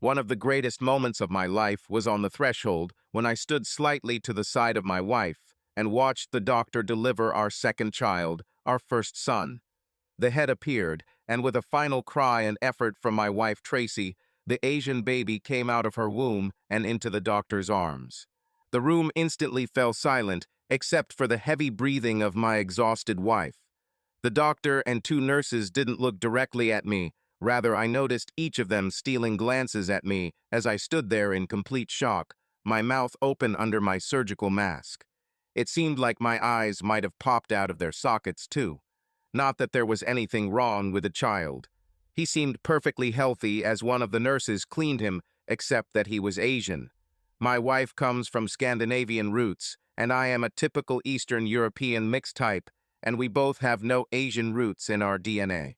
One of the greatest moments of my life was on the threshold when I stood slightly to the side of my wife and watched the doctor deliver our second child, our first son. The head appeared, and with a final cry and effort from my wife Tracy, the Asian baby came out of her womb and into the doctor's arms. The room instantly fell silent, except for the heavy breathing of my exhausted wife. The doctor and two nurses didn't look directly at me. Rather, I noticed each of them stealing glances at me as I stood there in complete shock, my mouth open under my surgical mask. It seemed like my eyes might have popped out of their sockets, too. Not that there was anything wrong with the child. He seemed perfectly healthy as one of the nurses cleaned him, except that he was Asian. My wife comes from Scandinavian roots, and I am a typical Eastern European mixed type, and we both have no Asian roots in our DNA.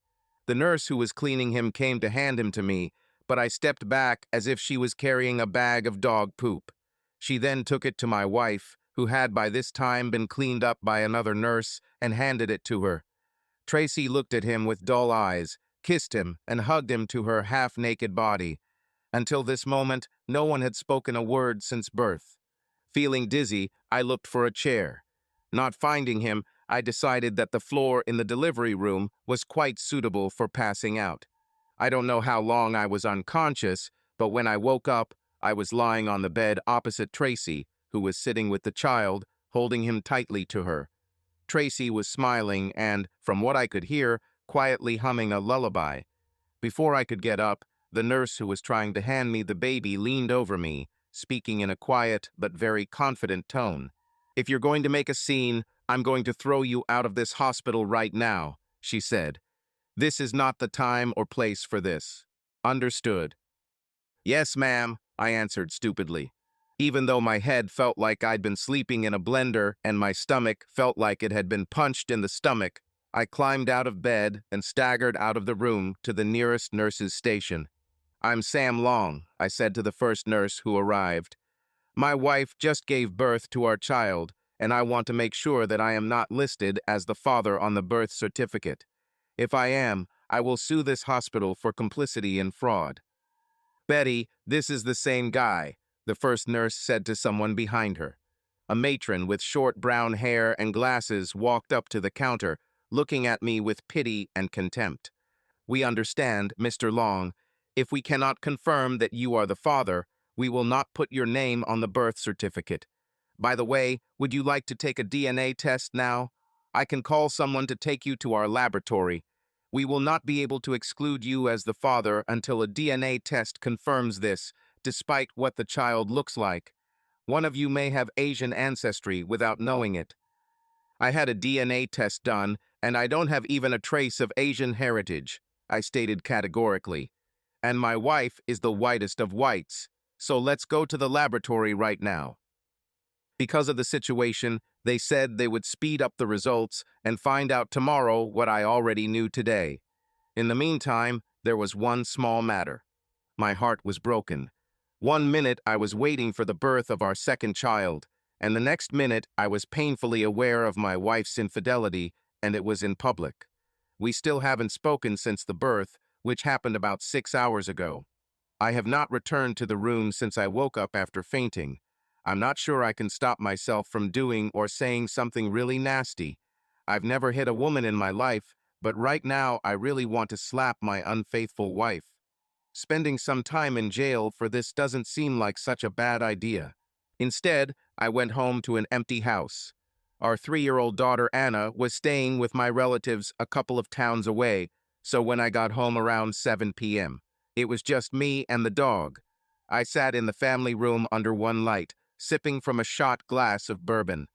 The nurse who was cleaning him came to hand him to me, but I stepped back as if she was carrying a bag of dog poop. She then took it to my wife, who had by this time been cleaned up by another nurse, and handed it to her. Tracy looked at him with dull eyes, kissed him, and hugged him to her half-naked body. Until this moment, no one had spoken a word since birth. Feeling dizzy, I looked for a chair. Not finding him, I decided that the floor in the delivery room was quite suitable for passing out. I don't know how long I was unconscious, but when I woke up, I was lying on the bed opposite Tracy, who was sitting with the child, holding him tightly to her. Tracy was smiling and, from what I could hear, quietly humming a lullaby. Before I could get up, the nurse who was trying to hand me the baby leaned over me, speaking in a quiet but very confident tone. "If you're going to make a scene, I'm going to throw you out of this hospital right now," she said. "This is not the time or place for this. Understood?" "Yes, ma'am," I answered stupidly. Even though my head felt like I'd been sleeping in a blender and my stomach felt like it had been punched in the stomach, I climbed out of bed and staggered out of the room to the nearest nurse's station. "I'm Sam Long," I said to the first nurse who arrived. "My wife just gave birth to our child, and I want to make sure that I am not listed as the father on the birth certificate. If I am, I will sue this hospital for complicity in fraud." "Betty, this is the same guy," the first nurse said to someone behind her. A matron with short brown hair and glasses walked up to the counter, looking at me with pity and contempt. "We understand, Mr. Long. If we cannot confirm that you are the father, we will not put your name on the birth certificate. By the way, would you like to take a DNA test now? I can call someone to take you to our laboratory. We will not be able to exclude you as the father until a DNA test confirms this, despite what the child looks like. One of you may have Asian ancestry without knowing it." "I had a DNA test done, and I don't have even a trace of Asian heritage," I stated categorically. "And my wife is the whitest of whites, so let's go to the laboratory right now." Because of the situation, they said they would speed up the results and find out tomorrow what I already knew today. In the meantime, there was one small matter. My heart was broken. One minute I was waiting for the birth of our second child, and the next minute I was painfully aware of my wife's infidelity, and it was in public. We still haven't spoken since the birth, which happened about 6 hours ago. I have not returned to the room since I woke up after fainting. I'm not sure I can stop myself from doing or saying something really nasty. I've never hit a woman in my life, but right now I really want to slap my unfaithful wife. Spending some time in jail for this doesn't seem like such a bad idea. Instead, I went home to an empty house. Our 3-year-old daughter Anna was staying with my relatives a couple of towns away, so when I got home around 7 p.m., it was just me and the dog. I sat in the family room under one light, sipping from a shot glass of bourbon.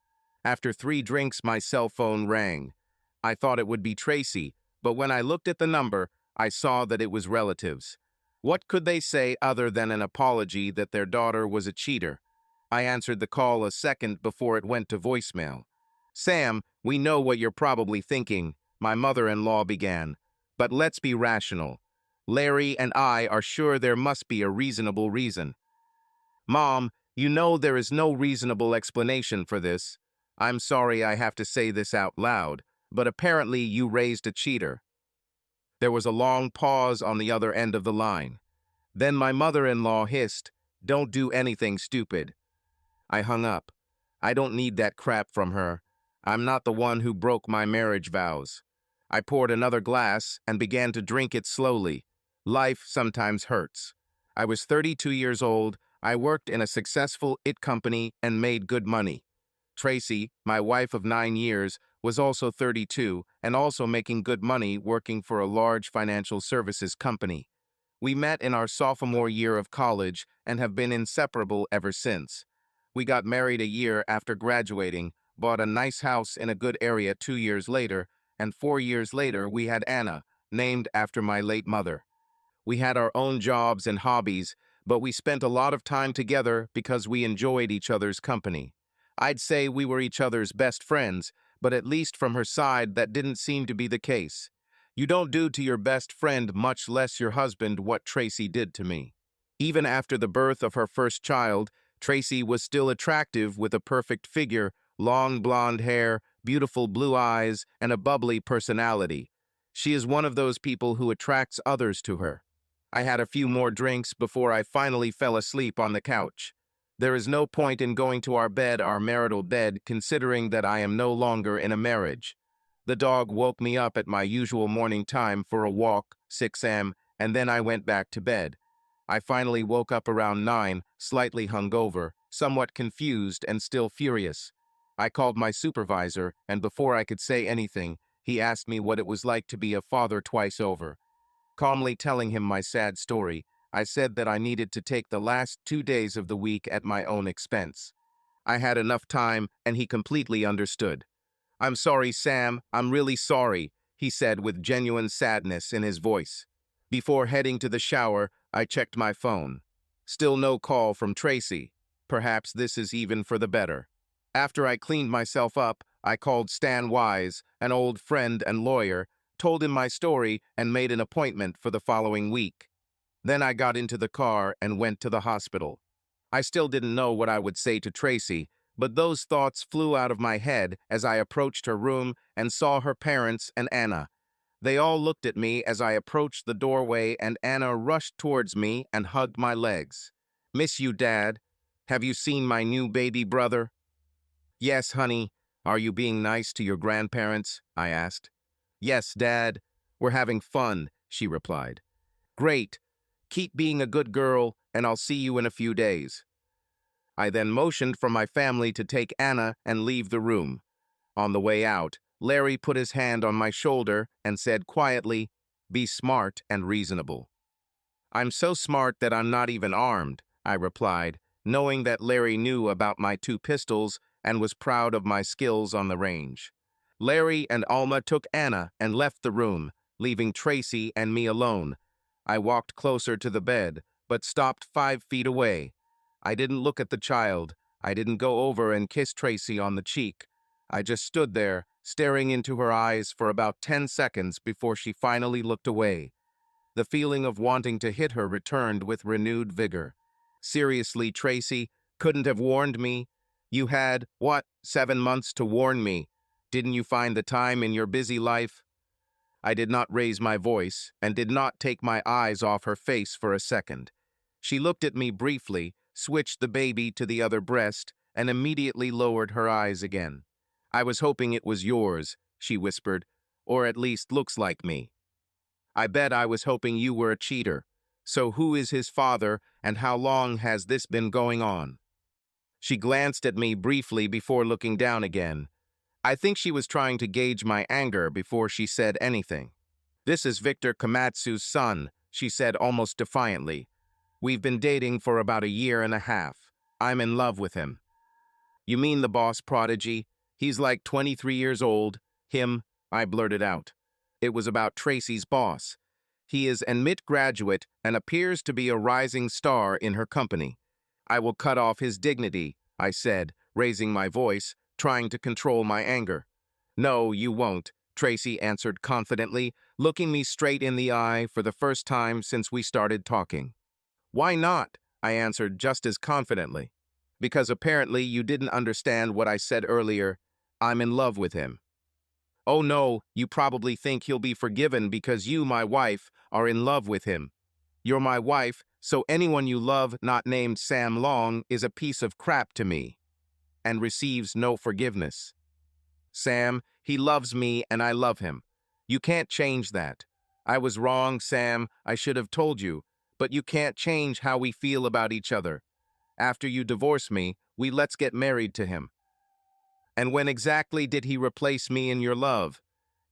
After 3 drinks, my cell phone rang. I thought it would be Tracy, but when I looked at the number, I saw that it was relatives. What could they say other than an apology that their daughter was a cheater? I answered the call a second before it went to voicemail. "Sam, we know what you're probably thinking," my mother-in-law began. "But let's be rational. Larry and I are sure there must be a reasonable reason." "Mom, you know there is no reasonable explanation for this. I'm sorry I have to say this out loud, but apparently you raised a cheater." There was a long pause on the other end of the line. Then my mother-in-law hissed, "Don't do anything stupid." I hung up. I don't need that crap from her. I'm not the one who broke my marriage vows. I poured another glass and began to drink it slowly. Life sometimes hurts. I was 32 years old. I worked in a successful IT company and made good money. Tracy, my wife of 9 years, was also 32 and also making good money working for a large financial services company. We met in our sophomore year of college and have been inseparable ever since. We got married a year after graduating, bought a nice house in a good area 2 years later, and 4 years later we had Anna, named after my late mother. We had our own jobs and hobbies, but we spent a lot of time together because we enjoyed each other's company. I'd say we were each other's best friends, but at least from her side that didn't seem to be the case. You don't do to your best friend, much less your husband, what Tracy did to me. Even after the birth of her first child, Tracy was still attractive with a perfect figure, long blonde hair, beautiful blue eyes, and a bubbly personality. She is one of those people who attracts others to her. I had a few more drinks before I finally fell asleep on the couch. There is no point in going to our marital bed, considering that I am no longer in a marriage. The dog woke me up at my usual morning time for a walk, 6 a.m., and then I went back to bed. I finally woke up around 9, slightly hungover, somewhat confused and still furious. I called my supervisor, and before I could say anything, he asked me what it was like to be a father twice over. Calmly telling him my sad story, I said that I needed to take the last 2 days of the week at my own expense. I had enough time, and he completely understood. "I'm sorry, Sam, I'm really sorry," he said with genuine sadness in his voice. Before heading to the shower, I checked my phone. Still no call from Tracy. Perhaps this is even for the better. After I cleaned myself up, I called Stan Wise, an old friend and lawyer, told him my story, and made an appointment for the following week. Then I got into the car and went to the hospital. I still didn't know what I would say to Tracy, but those thoughts flew out of my head as I approached her room and saw her parents and Anna. They all looked at me as I approached the doorway, and Anna rushed towards me and hugged my legs. "Miss you, Dad. Have you seen my new baby brother?" "Yes, honey. Are you being nice to your grandparents?" I asked. "Yes, Dad. We're having fun," she replied. "Great. Keep being a good girl, and I'll see you in a few days." I then motioned for my family to take Anna and leave the room. On the way out, Larry put his hand on my shoulder and said quietly, "Be smart and reasonable." "I'm so smart that I'm not even armed," I replied, knowing that Larry knew about my 2 pistols and was proud of my skills on the range. Larry and Alma took Anna and left the room, leaving Tracy and me alone. I walked closer to the bed, but stopped 5 feet away. I didn't look at the child. I didn't go over and kiss Tracy on the cheek. I just stood there, staring into her eyes for about 10 seconds before she finally looked away. The feeling of wanting to hit her returned with renewed vigor. "Seriously, Tracy, couldn't have warned me? You had, 7 months to warn me. Didn't you find the time in your busy life?" I did not raise my voice and did not take my eyes off her face for a second. She looked at me briefly, switched the baby to the other breast, and immediately lowered her eyes again. "I was hoping it was yours," she whispered, "or at least looks like me. I bet I was hoping you were a cheater. So who is his father, and how long has this been going on?" She glanced at me briefly before looking down again. I think she was trying to gauge my anger before she said anything. "This is Victor Komatsu's son," she said almost defiantly. "We've been dating for about a year and a half. I'm in love with him." "You mean the boss prodigy? He's like 23 years old. Him," I blurted out. It was about Tracy's boss. "He is an MIT graduate and appears to be a rising star in her company. I will cut off his dignity," I said, raising my voice, trying to control my anger. "No, you won't," Tracy answered confidently, looking me straight in the eye for the first time since we started talking. "Why not?" I answered just as confidently. "Because apparently you didn't understand what I said earlier. I'm in love with him." "Oh no, you probably think he'll be forgiven because you, my wife, are in love with him. You're my wife, So anyone you love not named Sam Long is a piece of crap to me and receives no forgiveness. Sam, he loves me and I love him. You can't change that. I was wrong, Sam. I should have told you. But you can't change how we feel about each other. After you divorce me, let's get married to him. And when exactly did he replace me in your love?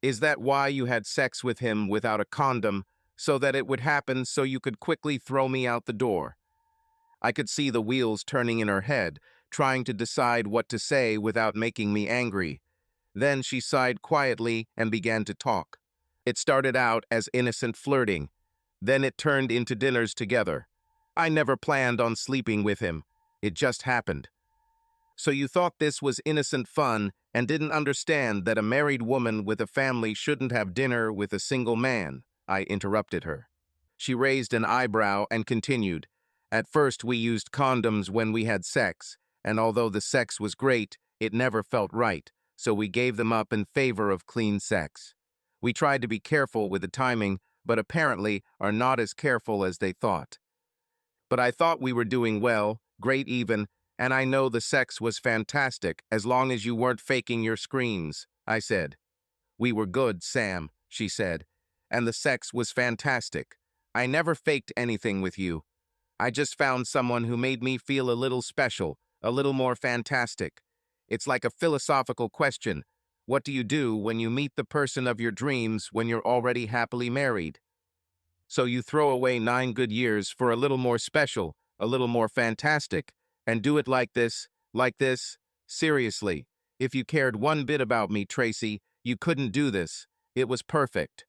Is that why you had sex with him without a condom, so that it would happen so you could quickly throw me out the door? I could see the wheels turning in her head, trying to decide what to say without making me angry. Then she sighed quietly and began to talk. It started out as innocent flirting. Then it turned into dinners together. I never planned on sleeping with him. It just happened. So you thought this was innocent fun and didn't understand that a married woman with a family shouldn't have dinner with a single man, I interrupted her. She raised an eyebrow and continued. At first we used condoms when we had sex, and although the sex was great, it never felt right, so we gave them up in favor of clean sex. We tried to be careful with the timing, but apparently are not as careful as they thought. But I thought we were doing well, great even, and I know the sex was fantastic as long as you weren't faking your screams, I said. We were good, Sam, she said, and the sex was fantastic. I never faked anything with you. I just found someone who made me feel a little special, a little more fantastic. It's like a philosophical question. What do you do when you meet the person of your dreams when you're already happily married? So you throw away 9 good years for a little more special, a little more fantastic, and do it like this, like this? Seriously, if you cared one bit about me, Tracy, you couldn't do this. It was perfect.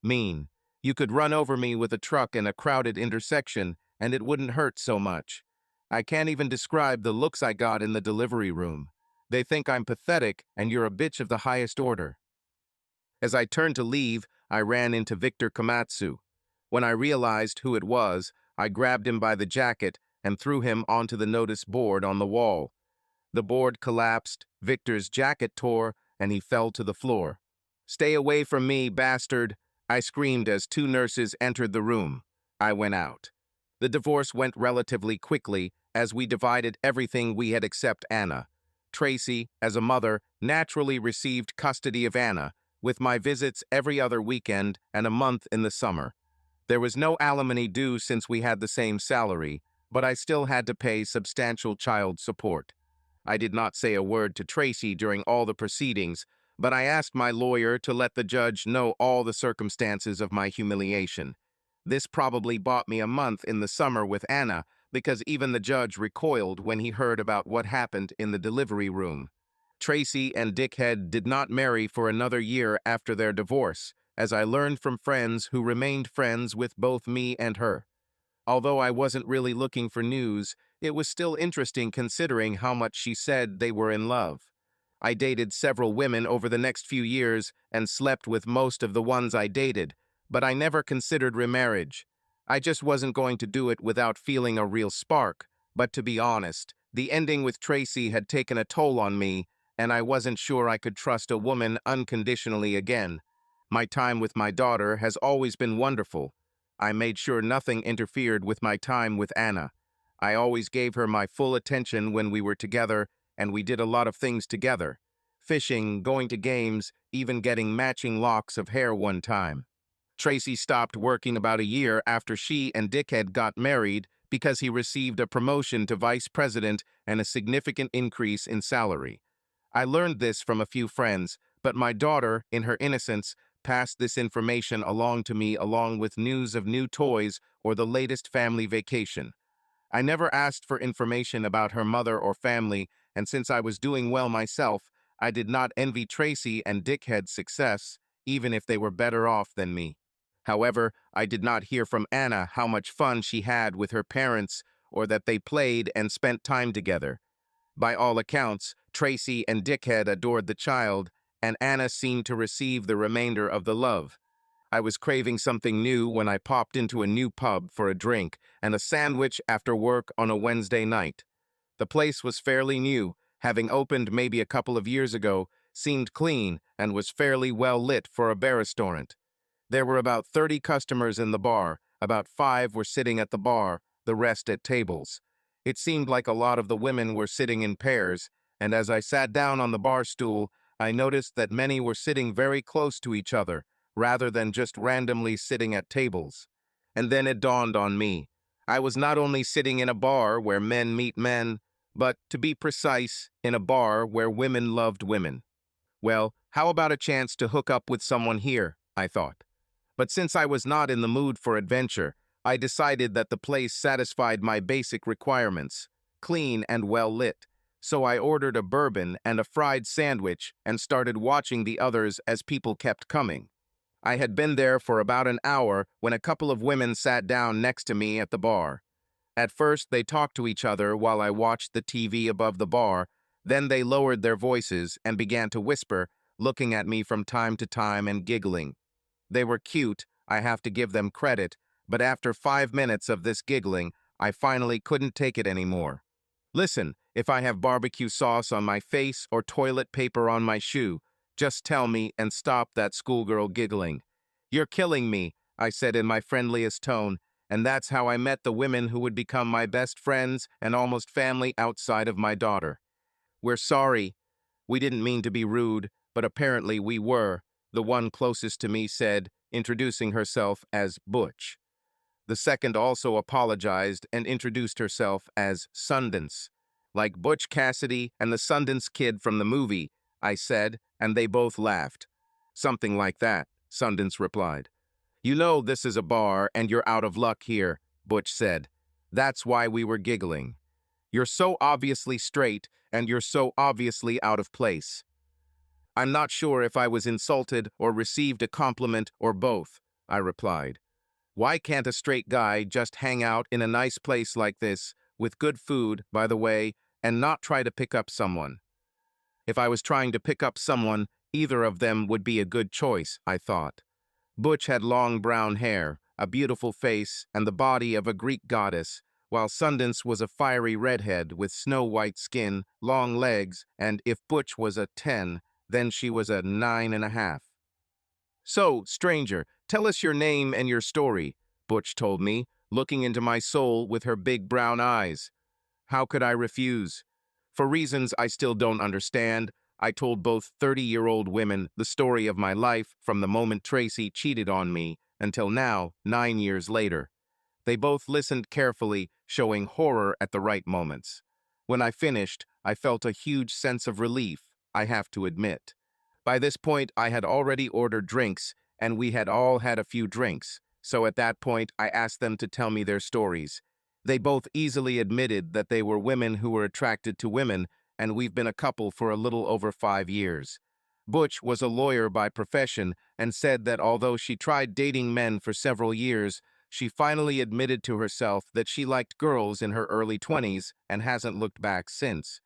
Mean. You could run over me with a truck in a crowded intersection, and it wouldn't hurt so much. I can't even describe the looks I got in the delivery room. They think I'm pathetic, and you're a bitch of the highest order. As I turned to leave, I ran into Victor Komatsu. When I realized who it was, I grabbed him by the jacket and threw him onto the notice board on the wall. The board collapsed, Victor's jacket tore, and he fell to the floor. "Stay away from me, bastard!" I screamed as 2 nurses entered the room. I went out. The divorce went relatively quickly as we divided everything we had except Anna. Tracy, as a mother, naturally received custody of Anna, with my visits every other weekend and a month in the summer. There was no alimony due since we had the same salary, but I still had to pay substantial child support. I did not say a word to Tracy during all the proceedings, but I asked my lawyer to let the judge know all the circumstances of my humiliation. This probably bought me a month in the summer with Anna, because even the judge recoiled when he heard about what happened in the delivery room. Tracy and Dickhead did not marry for another year after their divorce, as I learned from friends who remained friends with both me and her. Although I wasn't really looking for news, it was still interesting considering how much she said they were in love. I dated several women over the next few years and slept with most of the ones I dated, but I never considered remarriage. I just wasn't going to do it without feeling a real spark, but to be honest, the ending with Tracy had taken a toll on me, and I wasn't sure I could trust a woman unconditionally again. My time with my daughter has always been wonderful. I made sure nothing interfered with my time with Anna. I always gave her my full attention when we were together, and we did a lot of things together. Fishing, going to games, even getting matching locks of hair one time. Tracy stopped working about a year after she and Dickhead got married because he received a promotion to vice president and a significant increase in salary. I learned this from a few friends, but my daughter, in her innocence, passed this information along to me along with news of new toys or the latest family vacation. I never asked for information about her mother or family, and since I was doing well myself, I did not envy Tracy and Dickhead's success, even if they were better off than me. However, I did not hear from Anna how much fun she had with her parents or that they played and spent time together. By all accounts, Tracy and Dickhead adored the child, and Anna seemed to receive the remainder of the love. I was craving something new when I popped into a new pub for a drink and a sandwich after work on a Wednesday night. The place was fairly new, having opened maybe a couple of years ago, seemed clean, and was fairly well lit for a bar restaurant. There were about 30 customers in the bar, About 5 were sitting at the bar, the rest at tables. It seemed like a lot of the women were sitting in pairs, and as I sat down on the bar stool, I noticed that many were sitting very close to each other, rather than just randomly sitting at tables. And then it dawned on me. I was not only sitting in a bar where men meet men, but, to be precise, in a bar where women loved women. Well, how about a chance to hook up with someone here, I thought. But since I was not in the mood for adventure, I decided that the place satisfied my basic requirements, clean and well lit. So I ordered a bourbon and a fried sandwich and started watching the others as people kept coming. I had been there for about an hour when a couple of women sat down next to me at the bar. At first, they talked to each other while I watched the TV above the bar. Then they lowered their voices and began to whisper, looking at me from time to time and giggling. They were cute, I have to give them credit, but after 5 minutes of this giggling, I finally couldn't take it anymore. Listen, if I have barbecue sauce on my face or toilet paper on my shoe, just tell me and stop that schoolgirl giggling. You're killing me, I said in my friendliest tone, and that's how I met the women who would become my best friends and almost family outside of my daughter. We're sorry. We didn't mean to be rude, but apparently we were, the one closest to me said, introducing herself as Butch. The second also apologized and introduced herself as Sundance. Like Butch Cassidy and the Sundance Kid from the movie, I said, and they both laughed. Something like that, Sundance replied. You know this is a bar and you're out of luck here, Butch said. That's why we were giggling. You're so obviously straight and you're so obviously out of place. I'm not sure if I was insulted or received a compliment or both, I replied. Why can't a straight guy just hang out in a nice place like this, with good food, by the way, and not try to pick up someone? If I was trying to pick up someone, either of them would be a good choice, I thought. Butch had long brown hair, a beautiful face, and the body of a Greek goddess, while Sundance was a fiery redhead with snow-white skin, long legs, and if Butch was a 10, then she was a 9.5. So, stranger, tell us your name and your story, Butch told me, looking into my soul with her big brown eyes. How could I refuse? For reasons I still don't understand, I told both 30-year-old women the story of my life from the moment Tracy cheated on me until now, 9 years later. They both listened carefully, showing horror at the right moments. When I finished, I felt a huge sense of relief, I have to admit. By this point, I had already ordered drinks, and we had all had a few drinks, so at that point, I asked them to tell me their stories. They both easily admitted that they were women who were attracted to women, and we've been a couple for a little over 5 years. Butch was a lawyer by profession and said that although she tried dating men for several years, she finally admitted to herself that she liked girls in her early 20s and hasn't looked back since.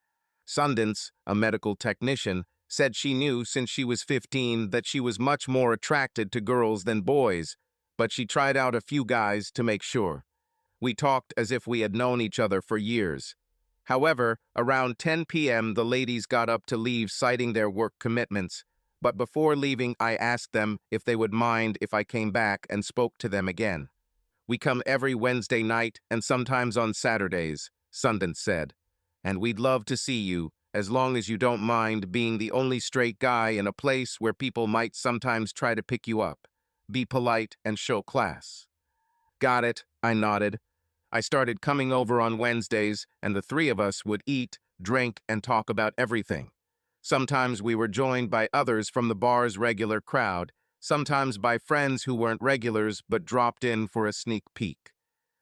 Sundance, a medical technician, said she knew since she was 15 that she was much more attracted to girls than boys, but she tried out a few guys to make sure. We talked as if we had known each other for years. However, around 10 p.m. the ladies got up to leave citing their work commitments, but before leaving I asked them if they would mind if I came back and spoke to them again. We come every Wednesday night and sometimes on Saturdays, Sundance said. And we'd love to see you, as long as you don't mind being the only straight guy in a place where people might sometimes try to pick you up. Be polite and show class. Got it, I nodded. I started coming over on Wednesdays, and the three of us would eat, drink, and talk about everything. Sometimes we were joined by others from the bar's regular crowd, sometimes by friends who weren't regulars but dropped in for a sneak peek.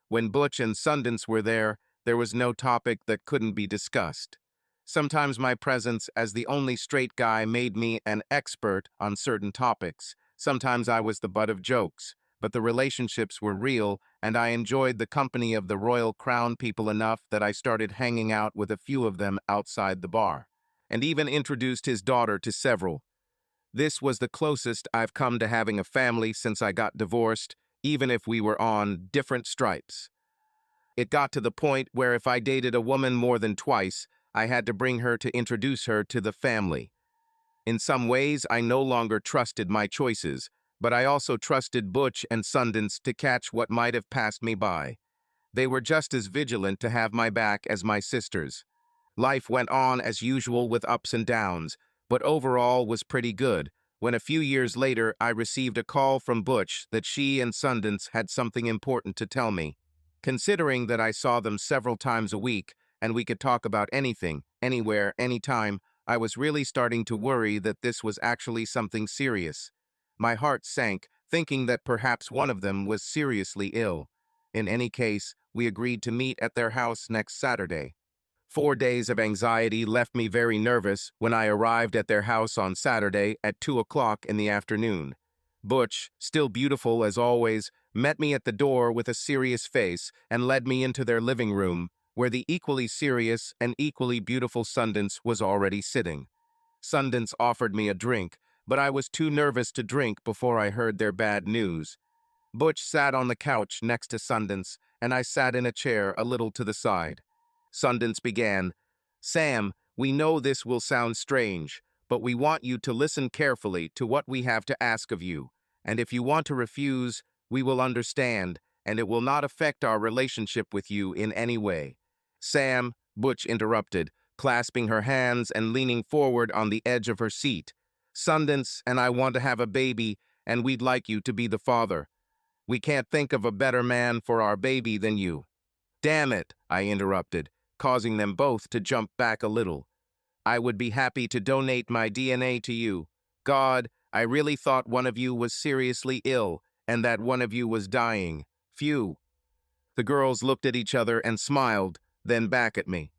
When Butch and Sundance were there was no topic that couldn't be discussed. Sometimes my presence as the only straight guy made me an expert on certain topics. Sometimes I was the butt of jokes, but the relationships were real, and I enjoyed the company of the Royal Crown people enough that I started hanging out with a few of them outside the bar, and even introduced his daughter to several. This was the closest I've come to having a family since I got divorced, even if we were on different stripes. It got to the point where if I dated a woman more than twice, I had to bring her to introduce her to the family. In some ways, I no longer trusted my choices, but I also trusted Butch and Sundance to catch what might have passed me by. They were just as vigilant to have my back as my sisters. Life went on as usual with ups and downs, but overall was pretty good, when a few years later I received a call from Butch that she and Sundance had something important to tell me. Considering that I saw them several times a week, and we could talk about anything, anywhere, anytime, I was really starting to worry that this was actually something serious. My heart sank, thinking that perhaps one of them was seriously ill. In any case, we agreed to meet at their house next Saturday. 4 days of anxiety left me very nervous when I arrived at their house on Saturday at 2 o'clock in the afternoon. Butch, still beautiful as always, met me at the door with a serious face and led me into their living room, where the equally serious and equally beautiful Sundance was already sitting. Sundance offered me a drink, but I was too nervous to drink before I heard their bad news. Butch sat on the couch next to Sundance, and I sat in a chair a little to the side. Sundance began, "Sam, we know this will sound strange, but we want you to listen carefully to what we have to ask of you, and if you want to refuse, we will understand, and it will not affect our relationship with you in any way." "Sam," Butch interrupted, clasping her hands and leaning forward on the edge of her seat. "Sundance and I want to have a baby, and we'd like you to be the father. We can't think of a better man for our baby than you." "Damn it," I interrupted, causing them both to jump back a little. "I would be happy to donate my DNA to you. God, I really thought one of you was seriously ill, and that one of you was dying. Phew." The girls looked at each other and smiled, then back at me.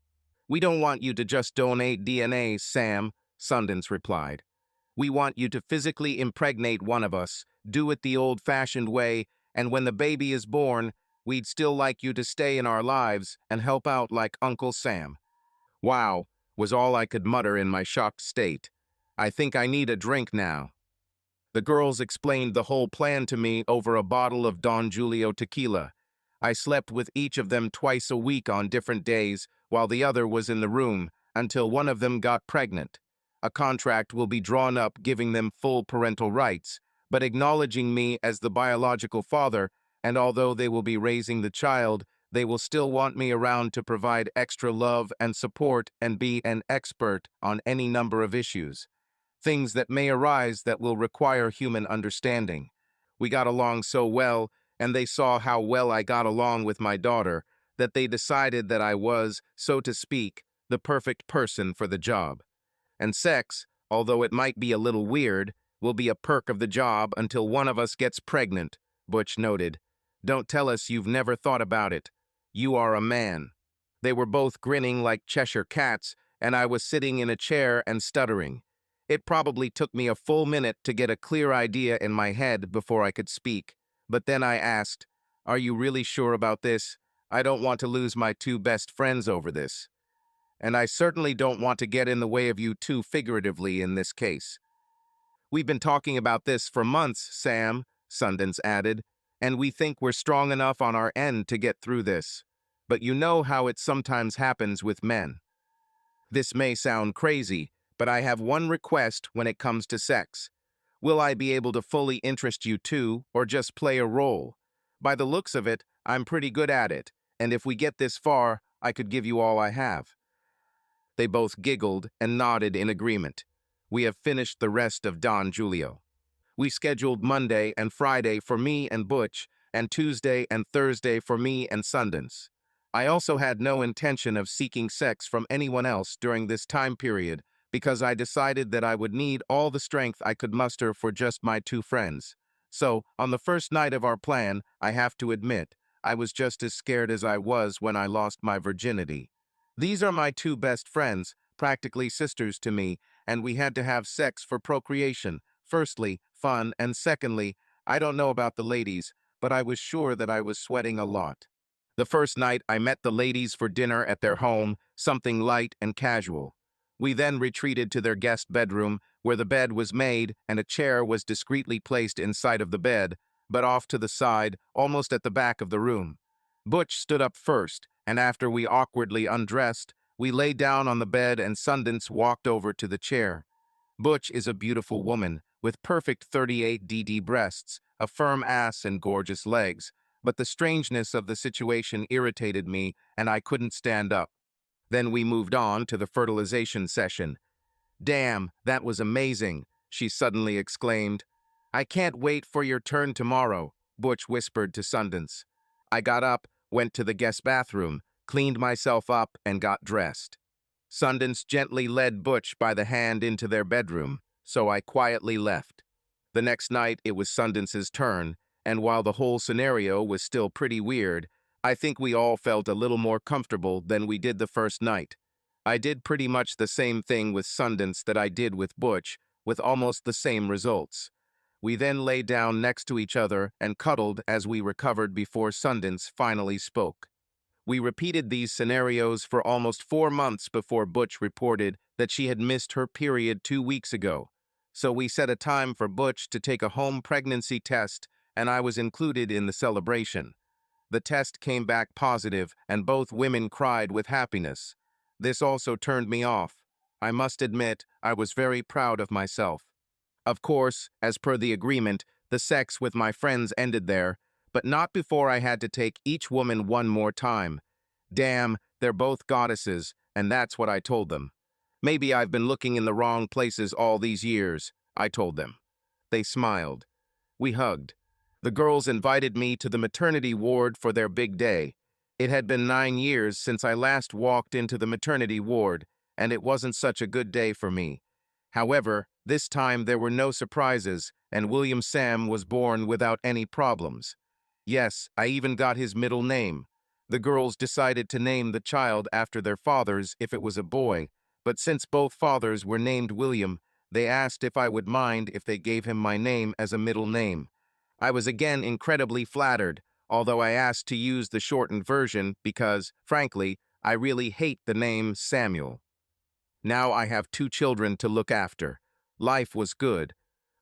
"We don't want you to just donate DNA, Sam," Sundance replied. "We want you to physically impregnate one of us, do it the old-fashioned way, and when the baby is born, we'd still like you to stay in our lives and help out like Uncle Sam." "Wow," was all I could mutter in my shocked state. "I think I need a drink now." The girls explained the whole plan to me over a bottle of Don Julio tequila. I slept with each of them twice a week on different days, while the other was in the room, until one of them got pregnant. A contract will be drawn up giving them full parental rights, but acknowledging me as the biological father, and although they will be raising the child, they will still want me around to provide extra love and support and be an expert on any number of issues. Things that may arise that will require human understanding. We got along so well, and they saw how well I got along with my daughter, that they decided that I was, so to speak, the perfect person for the job. And sex, although it might be a little weird, will be a perk of the job until one of us gets pregnant, Butch noted. "Don't tell us you've never thought about it. You are a man." They were both grinning like Cheshire cats, and I was sitting in a chair and stuttering. It probably took me a full minute to get a clear idea in my head before I could speak. But then I asked, "Are you really sure about this? I don't want to lose my two best friends over this. And I certainly don't want to get in the way of you two figuratively in this case." "We've been talking about this for months, Sam," Sundance added, "and we think we're strong enough on our end to get through this. But you know how it sometimes happens with men. This may sound crazy, but I have one request when it comes to sex. Will I be able to fully interest you too, or just play a role? By the looks of it, I'm pretty good at it, and if we get this far, I could give you all I have." They both giggled and nodded in agreement. We have finished the rest of Don Julio. We scheduled Monday and Friday for me and Butch, and Tuesday and Thursday for me and Sundance. I also had no intention of seeking sex from anyone else during this time period because I decided that I would need all the strength I could muster for just my two friends. So, on the first night of our plan, I have to admit, I was just as scared as I was when I lost my virginity. These are my two best friends, practically sisters to me, and we had to have sex for procreation. Firstly, fun, and secondly, I don't know about the ladies, but I was sure that I was sweating a lot. The first night, I met the ladies for dinner at their home, something light and casual. We then retreated to their guest bedroom, where the bed was made and a chair was discreetly placed inside of the bed, but off to the side, almost at the back of the room. Butch stood up first, and after we awkwardly undressed, we lay down on the bed and Sundance walked over to the chair. Butch is a beautiful woman, with perfect 38DD breasts, a firm ass, and gorgeous legs. But the strangeness of the situation irritated me, and I couldn't stand up. Then we moved on to the fertilization session. "Damn, that was amazing," she suddenly exclaimed. "I can't wait for your turn tomorrow," Butch whispered to Sundance. I got up, went to the guest bathroom, cleaned myself up, and got dressed. Sundance gently led Butch by the hand into their bedroom, so I quietly left. The next night, it was Sundance's turn, and while the whole scenario was still pretty weird, I think we all felt a little more comfortable than we did the first night. I did pretty much the same thing with Sundance that I did with Butch, with almost the same results. We then lay down next to each other and cuddled as we recovered before Sundance finally spoke. We repeated these scenarios for almost 4 months before Butch reported that she had missed her period 2 weeks ago. So we set a time for Butch to take a home pregnancy test, and I was included in the celebration. The test came back positive, and both women cried with happiness. This also turned me off. I must admit, I was very proud of myself. Of course, as per the agreement, the sex with my friends ended there, but not before I had to take each woman one more time. Damn, they're both goddesses, and that's what I told them. "Maybe I've been looking in the wrong places all these years," I told them. They smiled. We hugged. The girls invited me to the maternity ward for their big day. It had been 9 years since I last walked into the maternity ward, and it wasn't such a good day for me. However, this time there were no surprises, and William Sam was born without any problems. Yes, I even got his middle name. The girls decided to name the child after their fathers if it was a boy, but since both fathers were named William, they asked if I would mind if they gave him my name as a middle name. I was again incredibly flattered, although I asked to use the shortened version because, frankly, I really hate the name Samuel. Now I have 2 children to look after. Life was good.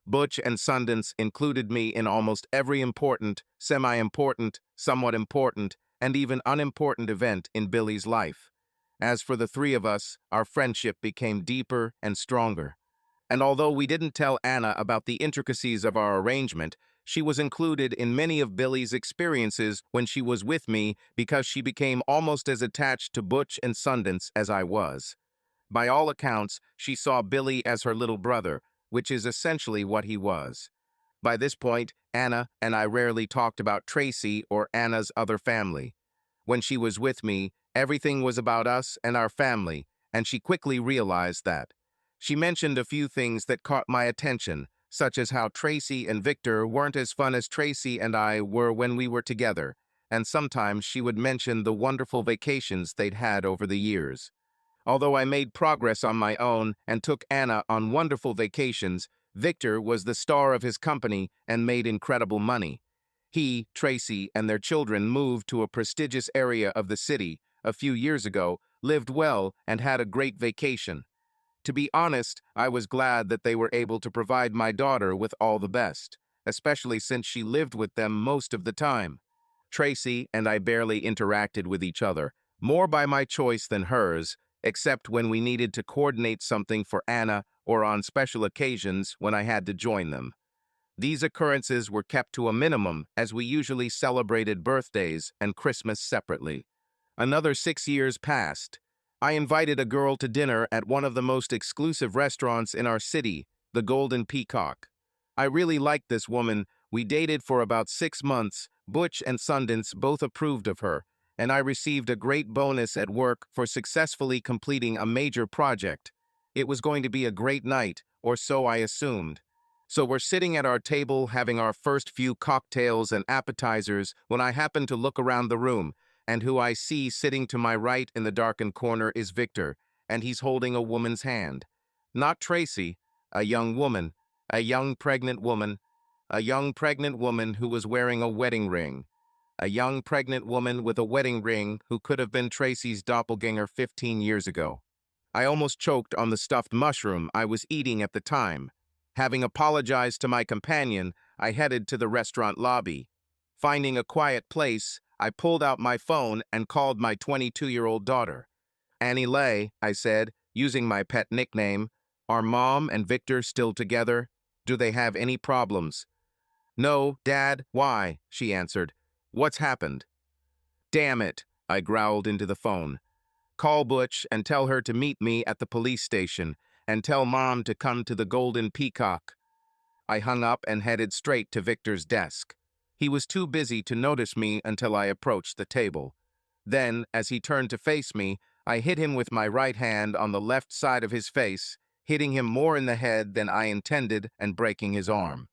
Butch and Sundance included me in almost every important, semi-important, somewhat important, and even unimportant event in Billy's life. As for the three of us, our friendship became deeper and stronger. And although we didn't tell Anna about the intricacies of our arrangement, she was included in many of Billy's experiences when she was with me because she became almost as attached to Butch and Sundance as I was. By all accounts, she saw Billy as her little brother, which is essentially what he was. By this point, Anna and I rarely talked about Tracy or Anna's other family. When she was with me, everything was about us and our family, and she quickly realized that. She mentioned a few things that caught my attention, such as how Tracy and Victor weren't as fun as Tracy and I were when we were together, and sometimes she would mention the wonderful vacations they'd had over the years. Although I made progress on my own and took Anna on wonderful vacations, Victor was the star of his company and made incredible money. He, Tracy, and their children moved to a prestigious area of the city a few years ago, lived well, and had a great vacation. To be honest, I was glad that they were able to provide my daughter with all the best, especially since she lived with them most of the time. Tracy and I barely interacted with each other, more by my choice than hers, except when we needed to coordinate something for Anna or on special occasions when I had to join them. These occurrences were kept to a minimum as we usually celebrated birthdays and Christmas separately. Another 6 years passed. I invited a girl to dinner at one of the most exclusive restaurants in our city, the Golden Peacock. I really liked this woman. We dated for about 6 months. Butch and Sundance both approved of her, and I received a great bonus at work for successfully completing a major project. It was going to be a great night, or so I assumed. So we're sitting at our table having our first few cocktails and appetizers when I happen to look around the room, and who I see sitting to my right in the darkened corner is Victor, and he's holding a woman's hand. Not Tracy, a young woman, a young pregnant woman, a young pregnant woman who was wearing a wedding ring. A young pregnant woman with a wedding ring who could have been Tracy's doppelganger 15 years ago. I almost choked on the stuffed mushroom I was eating at the time. Having apologized to my companion, I headed to the restaurant lobby. Finding a quiet place, I pulled out my phone and called my 22-year-old daughter. "Annie Lay," I said, using my pet nickname. "Are Mom and Victor still together?" Do they have any problems? No, Dad, why? She answered. What's happened? Damn it, I growled into the phone. Call Butch and tell her to meet me at the police station, and tell Mom to come to the Golden Peacock. I hung up and headed straight to Victor's desk. He was too busy to notice me until I approached the table. Then, as he turned to face me, I hit him with my right hand on the left side of his face, hitting him more in the head than I intended and breaking his arm.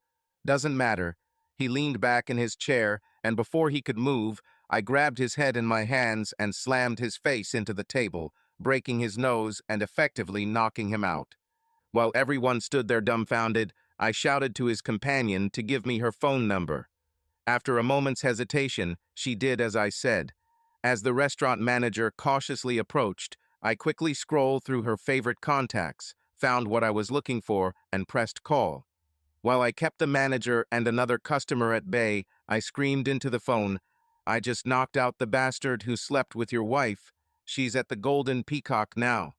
Doesn't matter. He leaned back in his chair, and before he could move, I grabbed his head in my hands and slammed his face into the table, breaking his nose and effectively knocking him out. While everyone stood there dumbfounded, I shouted to his companion to give me her phone number. After a moment's hesitation, she did as I said. As the restaurant manager cautiously approached, I quickly scrolled through her favorite contacts, found what I was looking for, and pressed call. While I kept the manager and another customer at bay, I screamed into the phone, I just knocked out the bastard who slept with your wife. She's at the Golden Peacock now.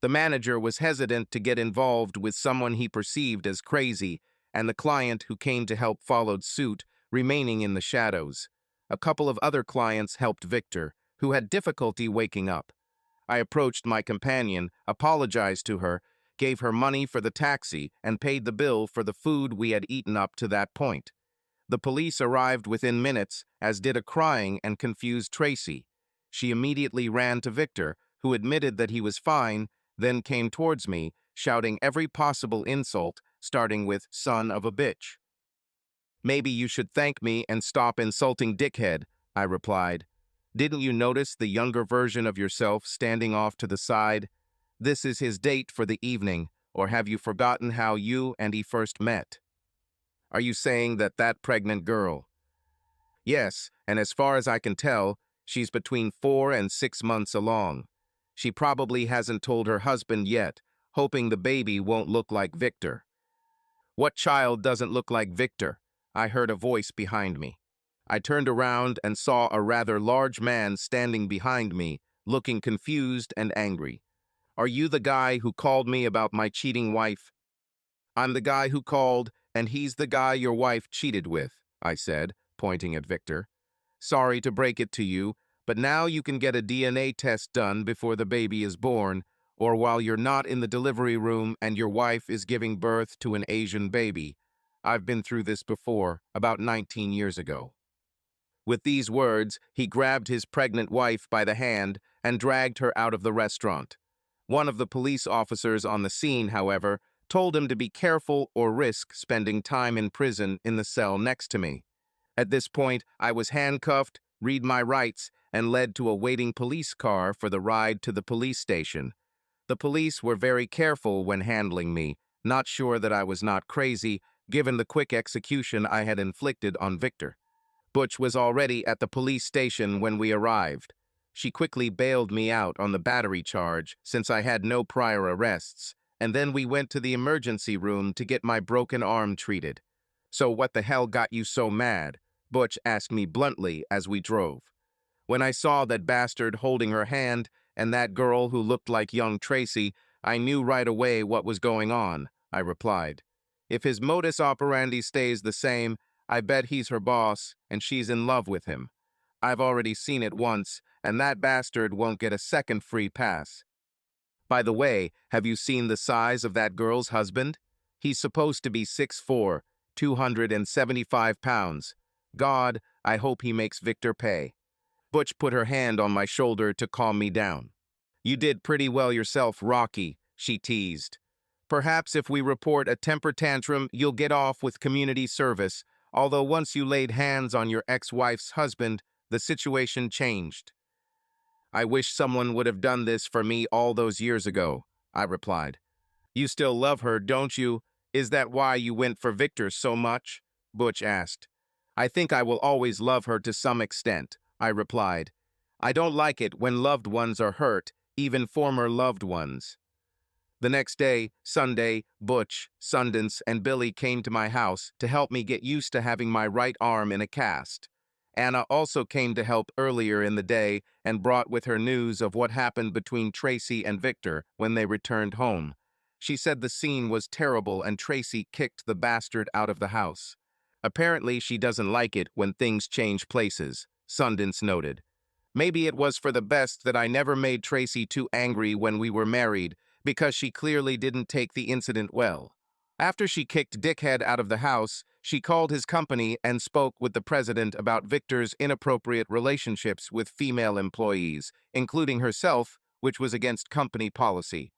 The manager was hesitant to get involved with someone he perceived as crazy, and the client who came to help followed suit, remaining in the shadows. A couple of other clients helped Victor, who had difficulty waking up. I approached my companion, apologized to her, gave her money for the taxi, and paid the bill for the food we had eaten up to that point. The police arrived within minutes, as did a crying and confused Tracy. She immediately ran to Victor, who admitted that he was fine, then came towards me, shouting every possible insult, starting with son of a bitch. Maybe you should thank me and stop insulting dickhead, I replied. Didn't you notice the younger version of yourself standing off to the side? This is his date for the evening, or have you forgotten how you and he first met? Are you saying that pregnant girl? Yes, and as far as I can tell, she's between 4 and 6 months along. She probably hasn't told her husband yet, hoping the baby won't look like Victor. What child doesn't look like Victor? I heard a voice behind me. I turned around and saw a rather large man standing behind me, looking confused and angry. Are you the guy who called me about my cheating wife? I'm the guy who called, and he's the guy your wife cheated with, I said, pointing at Victor. Sorry to break it to you, but now you can get a DNA test done before the baby is born, or while you're not in the delivery room and your wife is giving birth to an Asian baby. I've been through this before, about 19 years ago. With these words, he grabbed his pregnant wife by the hand and dragged her out of the restaurant. One of the police officers on the scene, however, told him to be careful or risk spending time in prison in the cell next to me. At this point, I was handcuffed, read my rights, and led to a waiting police car for the ride to the police station. The police were very careful when handling me, not sure that I was not crazy, given the quick execution I had inflicted on Victor. Butch was already at the police station when we arrived. She quickly bailed me out on the battery charge since I had no prior arrests, and then we went to the emergency room to get my broken arm treated. So what the hell got you so mad? Butch asked me bluntly as we drove. When I saw that bastard holding her hand and that girl who looked like young Tracy, I knew right away what was going on, I replied. If his modus operandi stays the same, I bet he's her boss and she's in love with him. I've already seen it once, and that bastard won't get a second free pass. By the way, have you seen the size of that girl's husband? He's supposed to be 6'4", 275 pounds. God, I hope he makes Victor pay. Butch put her hand on my shoulder to calm me down. You did pretty well yourself, Rocky, she teased. Perhaps if we report a temper tantrum, you'll get off with community service, although once you laid hands on your ex-wife's husband, the situation changed. I wish someone would have done this for me all those years ago, I replied. You still love her, don't you? Is that why you went for Victor so much? Butch asked. I think I will always love her to some extent, I replied. I don't like it when loved ones are hurt, even former loved ones. The next day, Sunday, Butch, Sundance, and Billy came to my house to help me get used to having my right arm in a cast. Anna also came to help earlier in the day and brought with her news of what happened between Tracy and Victor when they returned home. She said the scene was terrible and Tracy kicked the bastard out of the house. Apparently, she doesn't like it when things change places, Sundance noted. Maybe it was for the best that I never made Tracy too angry when we were married, because she clearly didn't take the incident well. After she kicked Dickhead out of the house, she called his company and spoke with the president about Victor's inappropriate relationships with female employees, including herself, which was against company policy.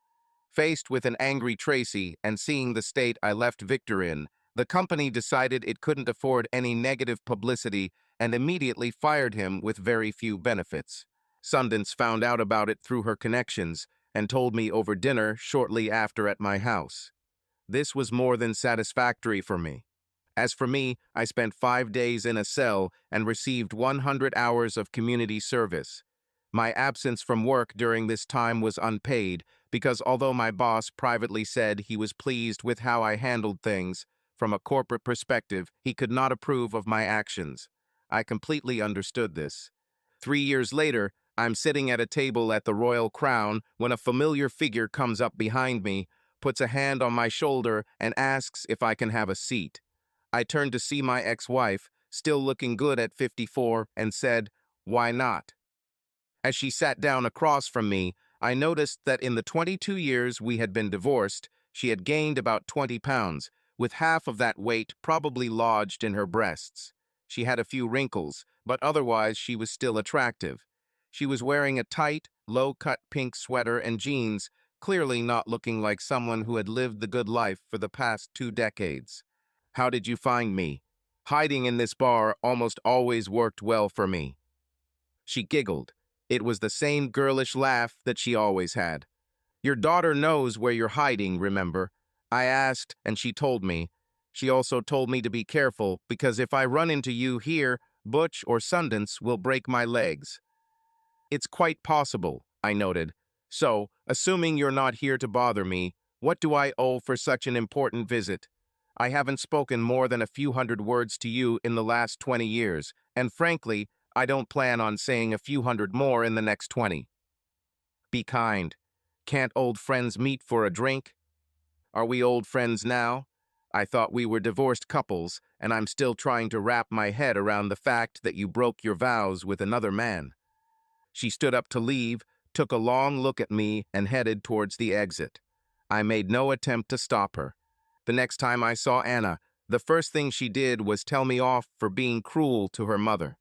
Faced with an angry Tracy and seeing the state I left Victor in, the company decided it couldn't afford any negative publicity and immediately fired him with very few benefits. Sundance found out about it through her connections and told me over dinner shortly after at my house. This was more than satisfactory for me. As for me, I spent 5 days in a cell and received 100 hours of community service. My absence from work during this time was unpaid because although my boss privately said he was pleased with how I handled things, from a corporate perspective, he could not approve of my actions. I completely understood this. 3 years later, I'm sitting at a table at the Royal Crown when a familiar figure comes up behind me, puts a hand on my shoulder, and asks if I can have a seat. I turned to see my ex-wife, still looking good at 54, and said, "Why not?" As she sat down across from me, I noticed that in the 22 years we had been divorced, she had gained about 20 pounds, with half of that weight probably lodged in her breasts. She had a few wrinkles, but otherwise she was still attractive. She was wearing a tight, low-cut pink sweater and jeans, clearly not looking like someone who had lived the good life for the past 2 decades. "How did you find me? Hiding in this bar almost always worked well for me." She giggled. It was the same girlish laugh that she always had. "Your daughter knows where you're hiding, remember?" I asked, and she told me. She also told me to be careful, because if I run into you here, Butch or Sundance will break my legs. "It's quite possible," I noted. "So, assuming you're not here to bother me, what do I owe for such an important visit? I haven't spoken more than a few hundred words to you in the last 20 years, and frankly, I don't plan on saying a few hundred more in the next 20. Be kind. Can't old friends meet for a drink? Are we old friends now? I thought we were divorced couples, and I'm still trying to wrap my head around the fact that you broke your vows with another man." She stood up to leave, took a long look at me, and headed towards the exit. I made no attempt to stop her. The next time I saw Anna, the first thing she did was tell me off for being cruel to her mother.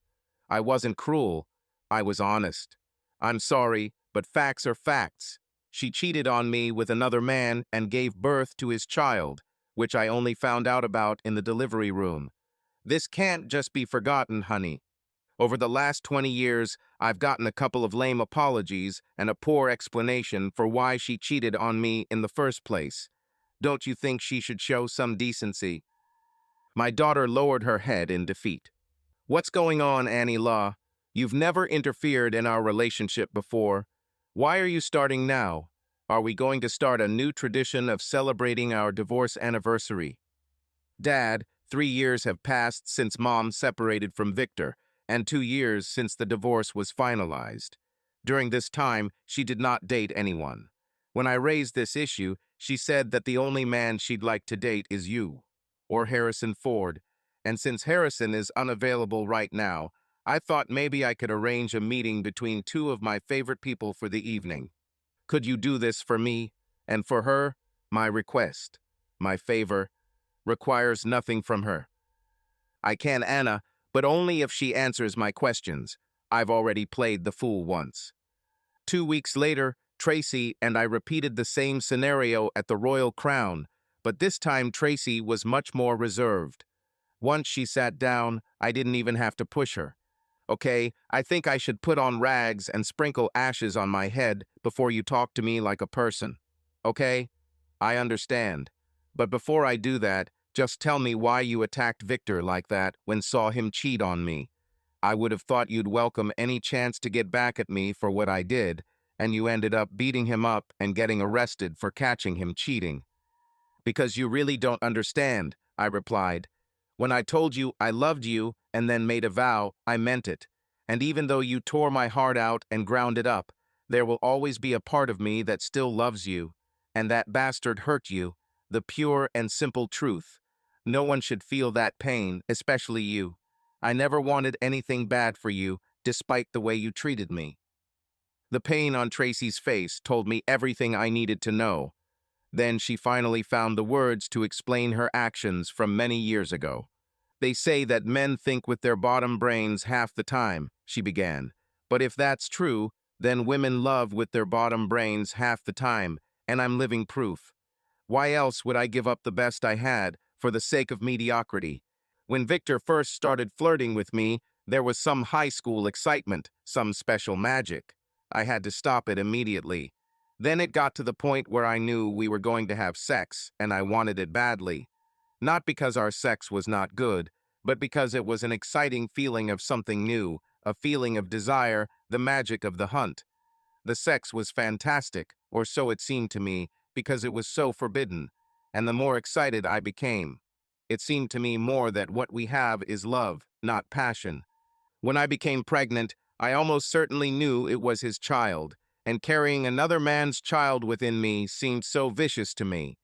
I wasn't cruel. I was honest. "I'm sorry, but facts are facts. She cheated on me with another man and gave birth to his child, which I only found out about in the delivery room. This can't just be forgotten, honey. Over the last 20 years, I've gotten a couple of lame apologies and a poor explanation for why she cheated on me in the first place. Don't you think she should show some decency?" My daughter lowered her head in defeat. "What's going on, Annie Law? You've never interfered in our relationship before. Why are you starting now? Are we going to start a new tradition of celebrating our divorce anniversary?" "Dad, 3 years have passed since Mom separated from Victor, and 2 years since the divorce was finalized. During this time, she did not date anyone. When I raised this issue, she said that the only man she'd like to date is you, or Harrison Ford, and since Harrison is unavailable right now, I thought maybe I could arrange a meeting between two of my favorite people for the evening. Could you do this for me? And for her, my request, my favor, requires nothing from her. I can Anna, but only if she answers my questions. I've already played the fool once." 2 weeks later, Tracy and I repeated the same scenario at the Royal Crown, but this time Tracy was much more reserved. Once she sat down, I didn't even have to push her. "Okay, I think I should put on rags and sprinkle ashes on my head before you talk to me like a person. Okay? I understand. But before I do that, just tell me why you attacked Victor like that when saw him cheat on me. I would have thought you'd welcome any chance to get back at me for what I did, and you ended up beating him up and getting arrested for catching him cheating." "Because you really don't understand," I replied. "When I told you I loved you and then made a vow, I meant it. And even though you tore my heart out and ground it up, there will always be a part of me that still loves you. And that bastard hurt you, the pure and simple truth. No one should feel that pain, especially you. I never wanted anything bad for you, despite the way you treated me. The pain on Tracy's face told me everything I needed to know. Then she finally found the words to explain her actions from many years ago. They say that men think with their bottom brains half the time, she began. But if that's true, then women love with their bottom brains half the time, and I'm living proof. Why else would I give up the best I had for the sake of mediocrity? When Victor first started flirting with me, there was some high school excitement, some special magic. I had to stop it immediately. Then it got to the point where I knew we were going to have sex, and I wanted it badly. Not because our sex was not good, but because it was an exciting feeling of something new, a feeling of desire, the magic of the hunt. The sex was fantastic, or so it seemed to me, because it was so forbidden, and the more excited I became. It seemed to me more that what we have is love, not passion. When I became pregnant, I almost certainly knew it was his child, and carrying another man's child within me seemed so vicious to me.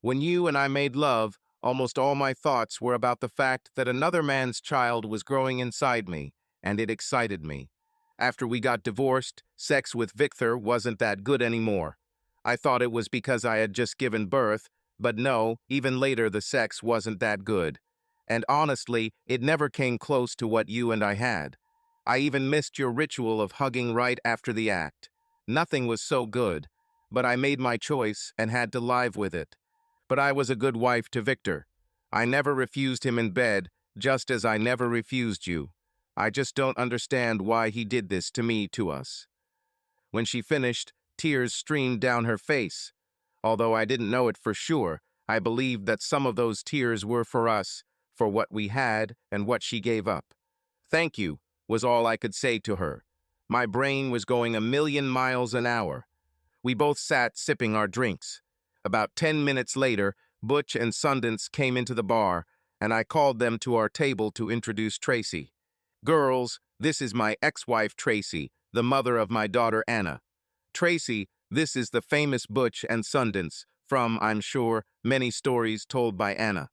When you and I made love, almost all my thoughts were about the fact that another man's child was growing inside me, and it excited me. After we got divorced, sex with Victor wasn't that good anymore. I thought it was because I had just given birth, but no, even later the sex wasn't that good. And honestly, it never came close to what you and I had. I even missed your ritual of hugging right after the act. Nothing was so good, but I made my choice and had to live with it. But I was a good wife to Victor. I never refused him in bed, just as I never refused you. I just don't understand why he did this to me, to us. When she finished, tears streamed down her face. Although I didn't know it for sure, I believed that some of those tears were for us, for what we had and what she gave up. Thank you, was all I could say to her. My brain was going a million miles an hour. We both sat sipping our drinks. About 10 minutes later, Butch and Sundance came into the bar, and I called them to our table to introduce Tracy. Girls, this is my ex-wife Tracy, the mother of my daughter Anna. Tracy, this is the famous Butch and Sundance, from, I'm sure, many stories told by Anna.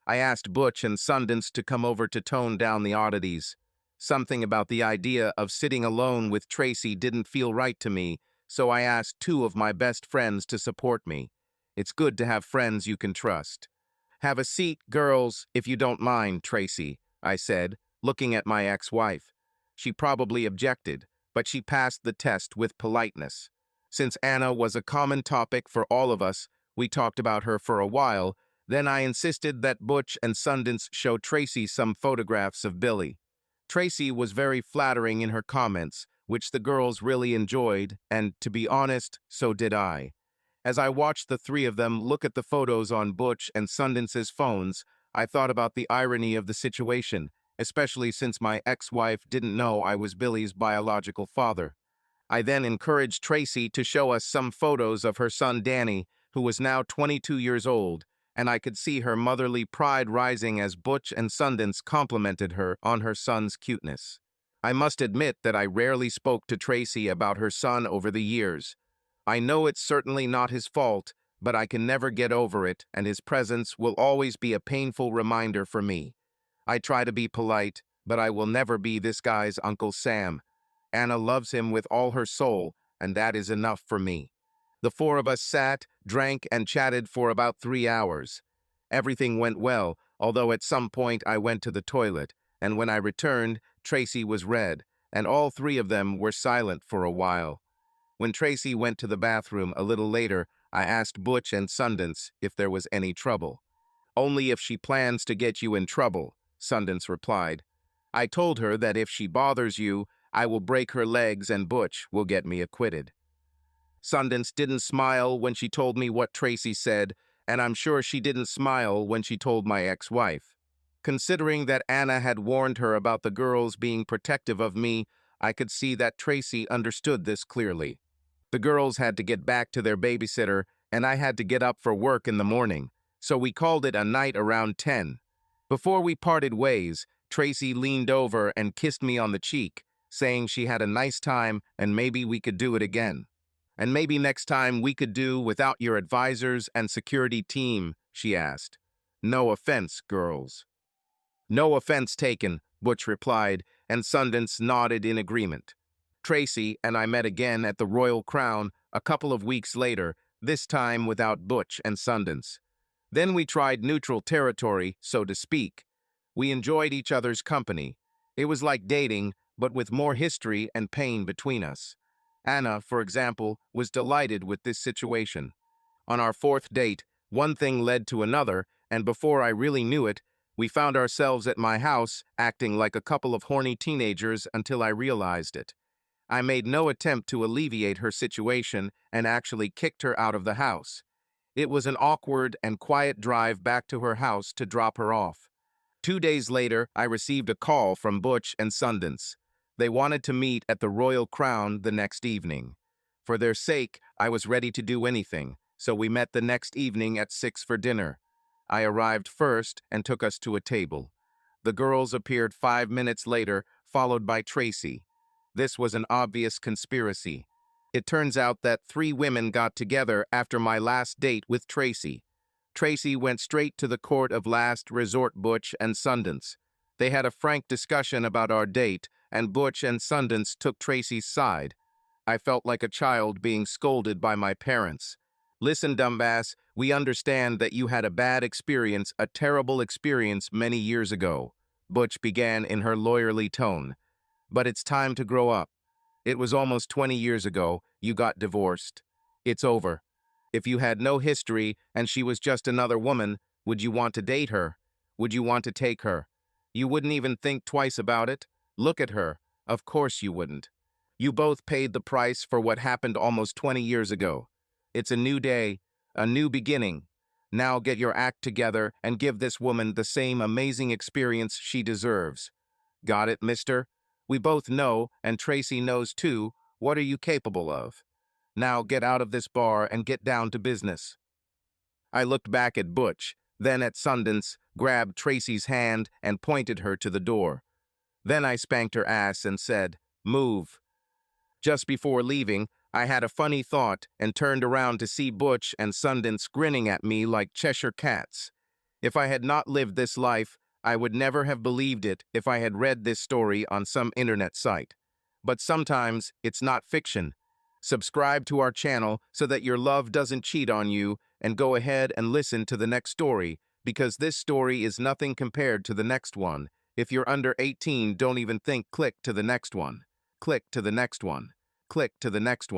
I asked Butch and Sundance to come over to tone down the oddities. Something about the idea of sitting alone with Tracy didn't feel right to me, so I asked two of my best friends to support me. It's good to have friends you can trust. Have a seat, girls, if you don't mind, Tracy, I said, looking at my ex-wife. She probably objected, but she passed the test with politeness. Since Anna was a common topic for all of us, we talked about her for a while. Then I insisted that Butch and Sundance show Tracy some photographs of Billy. Tracy was very flattering in her comments, which the girls really enjoyed, and, to be honest, so did I. As I watched the three of them look at the photos on Butch and Sundance's phones, I thought about the irony of the situation, especially since my ex-wife didn't know I was Billy's biological father. I then encouraged Tracy to show us some photos of her son Danny, who was now 22 years old, and I could see her motherly pride rising as Butch and Sundance complimented her on her son's cuteness. I must admit that I rarely spoke to Tracy about her son over the years. I know it's certainly not his fault, but I can never get over it, and his presence will always be a painful reminder for me. I try to be polite, but I will never be this guy's Uncle Sam. Anna loves him with all her soul, and that is enough for me. The four of us sat, drank, and chatted for about 3 hours. Everything went well, although at some point I went to the toilet, and when I returned, Tracy was red, and all three of them were silent for a while. When Tracy went to the bathroom a little later, I asked Butch and Sundance if there was any trouble. Only if she plans to get you in trouble, Sundance replied. I told her that if she bothers you, I will break her legs and Butch will get me acquitted. Sundance didn't smile when she told me what Tracy said, and I'm sure she didn't smile when she told my ex-wife. Considering that Anna had warned her about the girls being protective of me, I could see that Tracy understood this clearly. The girls had to get back to their babysitter, and I had to get up for work in the morning, so we called it a night around 10. Before we parted ways, Tracy leaned over and kissed me on the cheek, saying she had a nice time and maybe we could do it again. And maybe next time we could do without your advisors and security team, she asked. No offense, girls. No offense taken, Butch replied, and Sundance nodded in agreement. Tracy and I met again at the Royal Crown a couple of weeks later, this time without Butch and Sundance. Then we tried neutral territory, so to speak. We enjoyed each other's company. It was like dating, but with more history and pain between us. Anna, for example, was delighted with this situation. On our fourth date, one thing led to another, and before I really knew it, we found ourselves at my house acting like a couple of horny teenagers until I realized it. I made no attempt to alleviate her situation and actually kicked her out of the house. It was an awkward and quiet drive back to her house to drop her off. 2 days later, I received a call from Butch and Sundance. They wanted to meet at the Royal Crown the next evening. For their sake, I was ready to do anything, so we met the next evening at 6 for dinner. I arrived first and took us to a table. The girls appeared 5 minutes later, followed by Tracy. This was an obvious conspiracy. It turns out that 3 women got together after my last date with Tracy. Tracy went straight to the court of last resort Butch and Sundance. They had a frank discussion about our date, and Butch and Sundance took Tracy's side. I felt like a child being scolded by my parents. Listen, dumbass, we understand that you had a bad experience, a terrible experience many years ago, Butch began in her lawyerly tone. But it's time to grow up. It was almost 20 years ago, you got divorced. It's over. If you had no history and she was just another woman, would you want to date her? Would you want to take her? You wouldn't even think twice about it? Look at her. Of course you wouldn't. You both paid the price for what happened almost 20 years ago. It's a new day, a new beginning. Now get your act together and give this woman the same amazing experience she deserves. Got it, mister? We both know, and Tracy knows too, what are you capable of. Now get out of this bar and get down to business. I looked back at Butch, then at Sundance, grabbed Tracy's hand and pointed her to the door. Then I spanked her ass and said, "Move." Just before leaving, I had a funny thought and turned around to see Butch and Sundance grinning at me like Cheshire cats. If I had not lived this life, I would never have believed it if I had read this story on some internet site. But sometimes it's not fiction. Subscribe to our channel so that your love doesn't cheat on you, and go ahead and listen to the next story, because this story is nothing compared to the next one. If you're under 18, don't even think. Click to the next one. Click to the next one. Click to the next one.